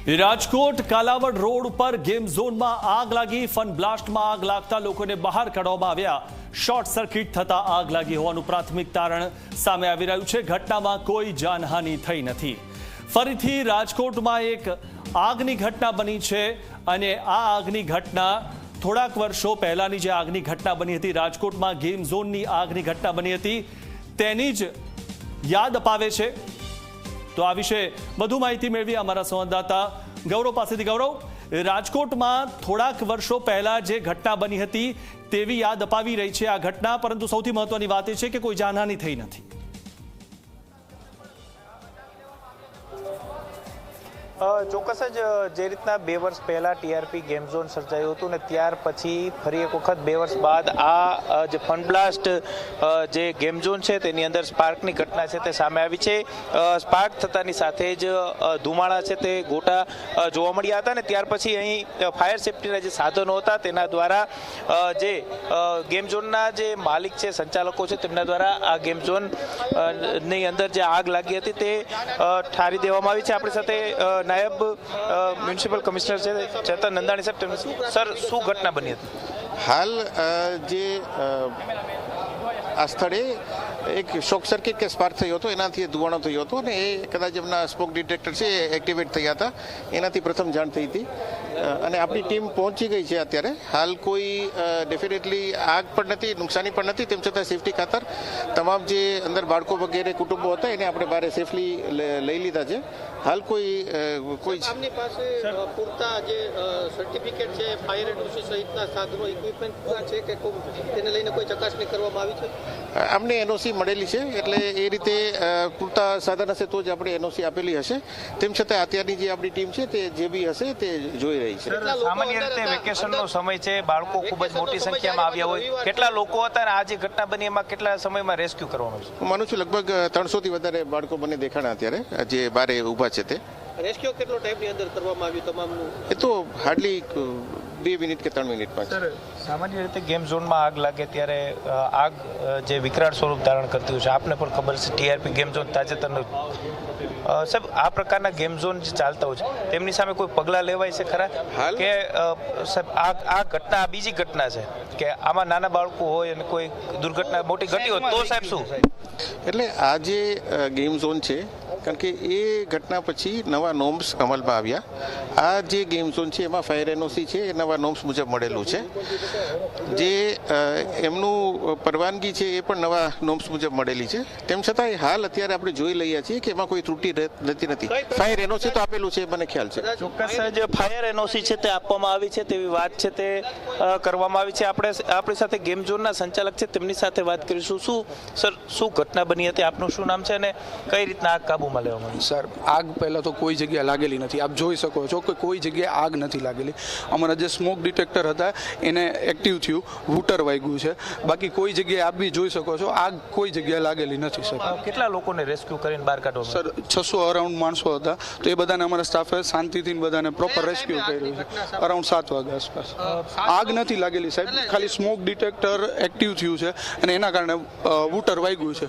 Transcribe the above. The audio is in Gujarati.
રાજકોટ કાલાવડ રોડ પર ગેમ ઝોનમાં આગ લાગી। ફન બ્લાસ્ટમાં આગ લાગતા લોકોને બહાર કાઢવામાં આવ્યા। શોર્ટ સર્કિટ થતા આગ લાગી હોવાનું પ્રાથમિક તારણ સામે આવી રહ્યું છે। ઘટનામાં કોઈ જાનહાનિ થઈ નથી। ફરીથી રાજકોટમાં એક આગની ઘટના બની છે અને આ આગની ઘટના થોડાક વર્ષો પહેલાની જે આગની ઘટના બની હતી, રાજકોટમાં ગેમ ઝોનની આગની ઘટના બની હતી, તેની જ યાદ અપાવે છે। તો આ વિશે વધુ માહિતી મેળવી અમારા સંવાદદાતા ગૌરવ પાસેથી। ગૌરવ, રાજકોટમાં થોડાક વર્ષો પહેલા જે ઘટના બની હતી તેવી યાદ અપાવી રહી છે આ ઘટના, પરંતુ સૌથી મહત્વની વાત એ છે કે કોઈ જાનહાનિ થઈ નથી। ચોક્કસ જ જે રીતના 2 વર્ષ પહેલા ટીઆરપી ગેમ ઝોન સર્જાયું હતું ને ત્યાર પછી ફરી એક વખત 2 વર્ષ બાદ આ જે ફન બ્લાસ્ટ જે ગેમ ઝોન છે તેની અંદર સ્પાર્કની ઘટના છે તે સામે આવી છે। સ્પાર્ક થતાની સાથે જ ધુમાડા છે તે ગોટા જોવા મળ્યા હતા ને ત્યાર પછી અહીં ફાયર સેફ્ટીના જે સાધનો હતા તેના દ્વારા જે ગેમ ઝોનના જે માલિક છે, સંચાલકો છે, તેમના દ્વારા આ ગેમ ઝોન ની અંદર જે આગ લાગી હતી તે ઠારી દેવામાં આવી છે। આપણી સાથે નાયબ મ્યુનિસિપલ કમિશનર છે ચેતન નંદાણી સાહેબ, સર શું ઘટના બની હતી? હાલ જે આ સ્થળે એક શોર્ટ સર્કિટ કે સ્પાર્ક થયો હતો, એનાથી ધુવાણો થયો હતો અને એ કદાચ એમના સ્મોક ડિટેક્ટર છે એ એક્ટિવેટ થયા હતા, એનાથી પ્રથમ જાણ થઈ હતી અને આપણી ટીમ પહોંચી ગઈ છે અત્યારે। હાલ કોઈ ડેફિનેટલી આગ પણ નથી, નુકસાની પણ નથી, તેમ છતાં સેફટી ખાતર તમામ જે અંદર બાળકો વગેરે કુટુંબો હતા એને આપણે બહાર સેફલી લઈ લીધા છે। હાલ કોઈ આપની પાસે પૂરતા જે સર્ટિફિકેટ છે, ફાયર એનઓસી સહિતના સાધનો, ઇક્વિપમેન્ટ પૂરા છે કે તેને લઈને કોઈ ચકાસણી કરવામાં આવી છે? અમને એનઓસી મળેલી છે, એટલે એ રીતે પૂરતા સાધન હશે તો જ આપણે એનઓસી આપેલી હશે। તેમ છતાં અત્યારની જે આપણી ટીમ છે તે જે બી હશે તે જોઈ રહી છે। સામાન્ય રીતે વેકેશનનો સમય છે, બાળકો ખૂબ જ મોટી સંખ્યામાં આવ્યા હોય, કેટલા લોકો હતા અને આ જે ઘટના બની એમાં કેટલા સમયમાં રેસ્ક્યુ કરવામાં આવ્યું? હું માનું છું લગભગ 300 થી વધારે બાળકો મને દેખાણા અત્યારે જે બારે ઊભા છે તે। રેસ્ક્યુ કેટલો ટાઈમની અંદર કરવામાં આવ્યું તમામનું? એ તો હાર્ડલી 2 મિનિટ કે 3 મિનિટમાં। સર, સામાન્ય રીતે ગેમ ઝોનમાં આગ લાગે ત્યારે આગ જે વિકરાળ સ્વરૂપ ધારણ કરતી હોય છે, આપને પણ ખબર છે ટીઆરપી ગેમ ઝોન તાજેતરનો સાહેબ આ પ્રકારના ગેમ ઝોન જે ચાલતા હોય છે તેમની સામે કોઈ પગલાં લેવાય છે ખરા કે સાહેબ આ ઘટના આ બીજી ઘટના છે કે આમાં નાના બાળકો હોય અને કોઈ દુર્ઘટના મોટી ઘટી હોય તો સાહેબ શું? એટલે આ જે ગેમ ઝોન છે, કારણ કે એ ઘટના પછી નવા નોર્મ્સ અમલમાં આવ્યા। આ જે ગેમ ઝોન છે એમાં ફાયર એનઓસી છે એ નવા નોર્મ્સ મુજબ મળેલું છે, જે એમનું પરવાનગી છે એ પણ નવા નોર્મ્સ મુજબ મળેલી છે। તેમ છતાં હાલ અત્યારે આપણે જોઈ લઈએ છીએ કે એમાં કોઈ ત્રુટિ રહેતી નથી। ફાયર એનઓસી તો આપેલું છે, મને ખ્યાલ છે। ચોક્કસ જે ફાયર એનઓસી છે તે આપવામાં આવી છે તેવી વાત છે તે કરવામાં આવી છે। આપણી સાથે ગેમ ઝોનના સંચાલક છે, તેમની સાથે વાત કરીશું। શું ઘટના બની હતી, આપનું શું નામ છે અને કઈ રીતના આગ કાબૂમાં લેવામાં આવી? સર, આગ પહેલાં તો કોઈ જગ્યાએ લાગેલી નથી, આપ જોઈ શકો છો કે કોઈ જગ્યાએ આગ નથી લાગેલી। અમારા જે સ્મોક ડિટેક્ટર હતા એને એક્ટિવ થયું, વૂટર વાગ્યું છે, બાકી કોઈ જગ્યાએ આપ બી જોઈ શકો છો આગ કોઈ જગ્યાએ લાગેલી નથી। સર, કેટલા લોકોને રેસ્ક્યુ કરીને બહાર કાઢવામાં? સર, 600 અરાઉન્ડ માણસો હતા, તો એ બધાને અમારા સ્ટાફે શાંતિથી બધાને પ્રોપર રેસ્ક્યુ કર્યું છે અરાઉન્ડ 7 વાગ્યા આસપાસ। આગ નથી લાગેલી સાહેબ, ખાલી સ્મોક ડિટેક્ટર એક્ટિવ થયું છે અને એના કારણે વૂટર વાગ્યું છે।